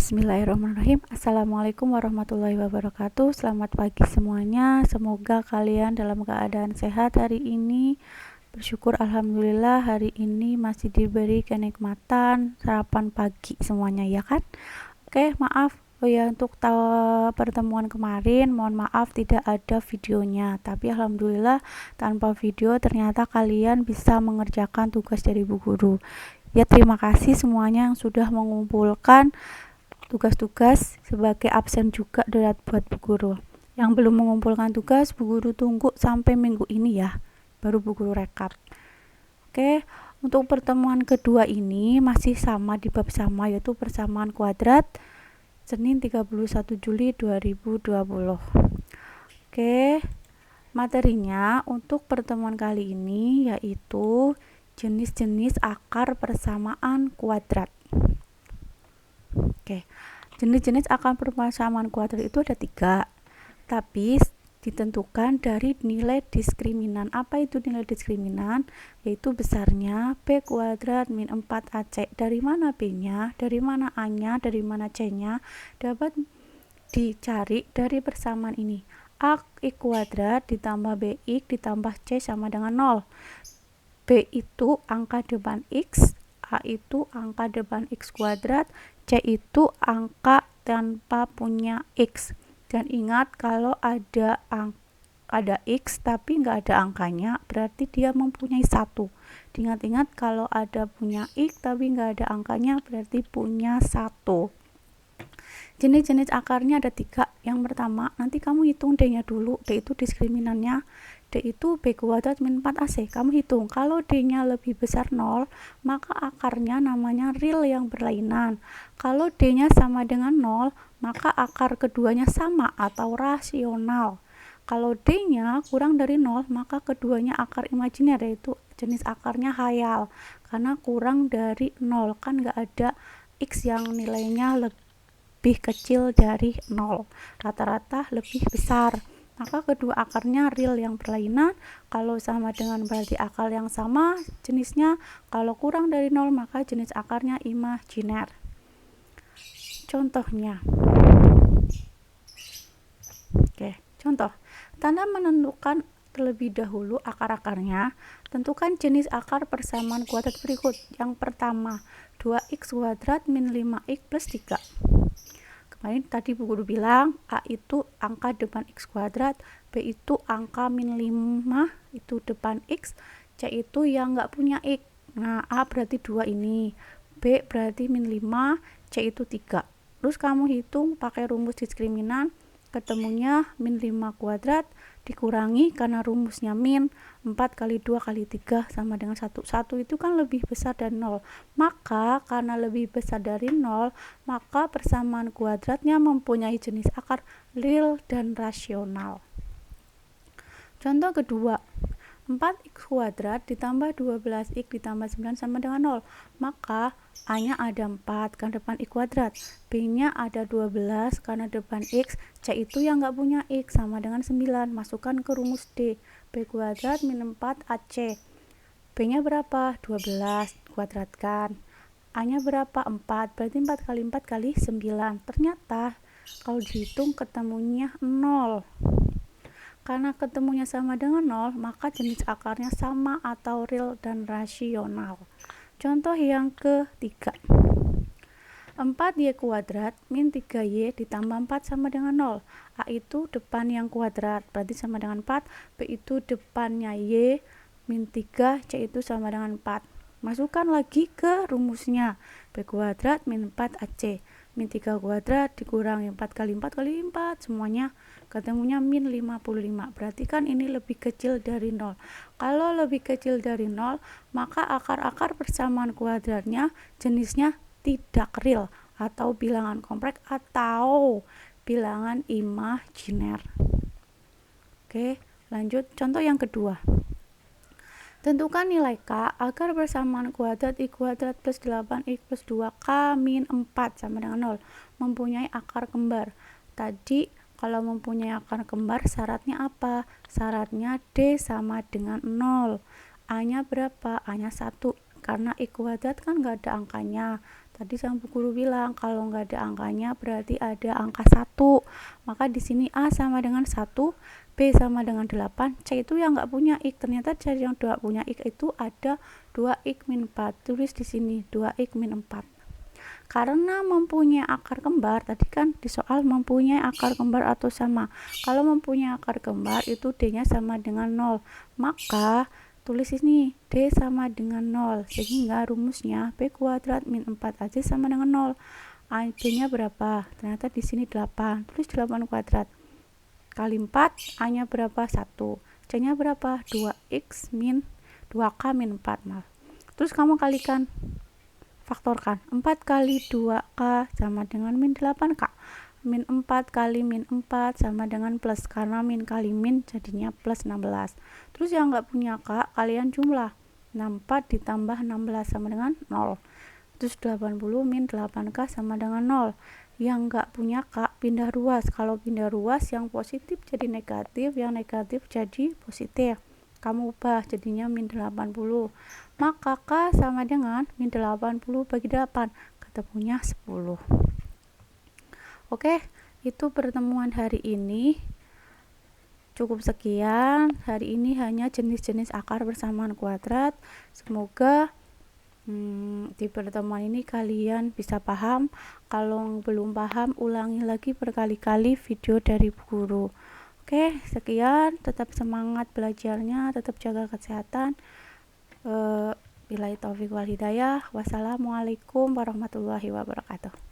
Bismillahirrahmanirrahim. Assalamualaikum warahmatullahi wabarakatuh. Selamat pagi semuanya. Semoga kalian dalam keadaan sehat hari ini. Bersyukur alhamdulillah hari ini masih diberi kenikmatan sarapan pagi semuanya, ya kan? Oke, maaf untuk pertemuan kemarin, mohon maaf tidak ada videonya. Tapi alhamdulillah tanpa video ternyata kalian bisa mengerjakan tugas dari Bu Guru. Ya, terima kasih semuanya yang sudah mengumpulkan tugas-tugas sebagai absen juga buat Bu Guru. Yang belum mengumpulkan tugas, Bu Guru tunggu sampai minggu ini ya, baru Bu Guru rekap. Oke, untuk pertemuan kedua ini masih sama di bab sama, yaitu persamaan kuadrat, Senin 31 Juli 2020. Oke, materinya untuk pertemuan kali ini yaitu jenis-jenis akar persamaan kuadrat. Oke, jenis-jenis akar persamaan kuadrat itu ada 3, tapi ditentukan dari nilai diskriminan. Apa itu nilai diskriminan? Yaitu besarnya B kuadrat min 4AC. Dari mana B-nya, dari mana A-nya, dari mana C-nya, dapat dicari dari persamaan ini. A X kuadrat ditambah BX ditambah C sama dengan 0. B itu angka depan X, A itu angka depan X kuadrat, C itu angka tanpa punya X. Dan ingat, kalau ada X tapi nggak ada angkanya, berarti dia mempunyai 1. Ingat-ingat, kalau ada punya X tapi nggak ada angkanya, berarti punya 1. Jenis-jenis akarnya ada 3. Yang pertama, nanti kamu hitung D-nya dulu. D itu diskriminannya. D itu B kuadrat min 4AC. Kamu hitung, kalau D-nya lebih besar 0, maka akarnya namanya real yang berlainan. Kalau D-nya sama dengan 0, maka akar keduanya sama atau rasional. Kalau D-nya kurang dari 0, maka keduanya akar imajiner, yaitu jenis akarnya khayal. Karena kurang dari 0, kan nggak ada X yang nilainya lebih kecil dari 0. Rata-rata lebih besar. Maka kedua akarnya real yang berlainan. Kalau sama dengan berarti akar yang sama jenisnya. Kalau kurang dari 0, maka jenis akarnya imajiner. Contohnya. Oke, contoh. Tanda menentukan terlebih dahulu akar-akarnya. Tentukan jenis akar persamaan kuadrat berikut. Yang pertama, 2x kuadrat min 5x plus 3. Kemarin tadi Bu Guru bilang A itu angka depan X kuadrat, B itu angka min 5 itu depan X, C itu yang nggak punya X. Nah, A berarti 2 ini, B berarti min 5, C itu 3. Terus kamu hitung pakai rumus diskriminan, ketemunya min 5 kuadrat dikurangi karena rumusnya min 4 kali 2 kali 3 sama dengan 1. 1 itu kan lebih besar dari 0. Maka karena lebih besar dari 0, maka persamaan kuadratnya mempunyai jenis akar real dan rasional. Contoh kedua, 4x kuadrat ditambah 12x ditambah 9 sama dengan 0. Maka A-nya ada 4 karena depan X kuadrat, B-nya ada 12 karena depan X, C itu yang nggak punya X sama dengan 9. Masukkan ke rumus D, B kuadrat min 4 AC. B-nya berapa? 12, kuadratkan. A-nya berapa? 4, berarti 4 kali 4 kali 9. Ternyata kalau dihitung ketemunya 0. Karena ketemunya sama dengan 0, maka jenis akarnya sama atau real dan rasional. Contoh yang ketiga, 4y kuadrat min 3y ditambah 4 sama dengan 0. A itu depan yang kuadrat, berarti sama dengan 4. B itu depannya y min 3, C itu sama dengan 4. Masukkan lagi ke rumusnya, B kuadrat min 4 AC. Min 3 kuadrat dikurangi 4 kali 4 kali 4, semuanya ketemunya min 55. Berarti kan ini lebih kecil dari 0. Kalau lebih kecil dari 0, maka akar-akar persamaan kuadratnya jenisnya tidak real atau bilangan kompleks atau bilangan imajiner. Oke, lanjut contoh yang kedua. Tentukan nilai K agar persamaan kuadrat I kuadrat plus 8X plus 2K min 4 sama dengan 0 mempunyai akar kembar. Tadi kalau mempunyai akar kembar syaratnya apa? Syaratnya D sama dengan 0. A-nya berapa? A-nya 1. Karena I kuadrat kan nggak ada angkanya. Tadi sang bu guru bilang kalau nggak ada angkanya berarti ada angka 1. Maka di sini A sama dengan 1, B sama dengan 8, C itu yang nggak punya X. Ternyata dari yang nggak punya X itu ada 2X min 4. Tulis di sini 2X min 4. Karena mempunyai akar kembar, tadi kan di soal mempunyai akar kembar atau sama. Kalau mempunyai akar kembar itu D-nya sama dengan 0. Maka tulis ini D sama dengan 0, sehingga rumusnya B kuadrat min 4AC sama dengan 0. B-nya berapa? Ternyata di sini 8. Tulis 8 kuadrat kali 4, A-nya berapa? 1. C-nya berapa? 2X min 2K min 4. Terus kamu kalikan, faktorkan. 4 kali 2K sama dengan min 8K. Min 4 kali min 4 sama dengan plus, karena min kali min jadinya plus 16. Terus yang nggak punya K, kalian jumlah. 64 ditambah 16 sama dengan 0. Terus 80 min 8K sama dengan 0. Yang nggak punya K pindah ruas. Kalau pindah ruas, yang positif jadi negatif, yang negatif jadi positif. Kamu ubah jadinya min 80. Maka K sama dengan min 80 bagi 8. Ketemunya 10. Oke, itu pertemuan hari ini. Cukup sekian. Hari ini hanya jenis-jenis akar persamaan kuadrat. Semoga di pertemuan ini kalian bisa paham. Kalau belum paham, ulangi lagi berkali-kali video dari Bu Guru. Oke, sekian. Tetap semangat belajarnya, tetap jaga kesehatan. Billahi taufiq wal hidayah. Wassalamualaikum warahmatullahi wabarakatuh.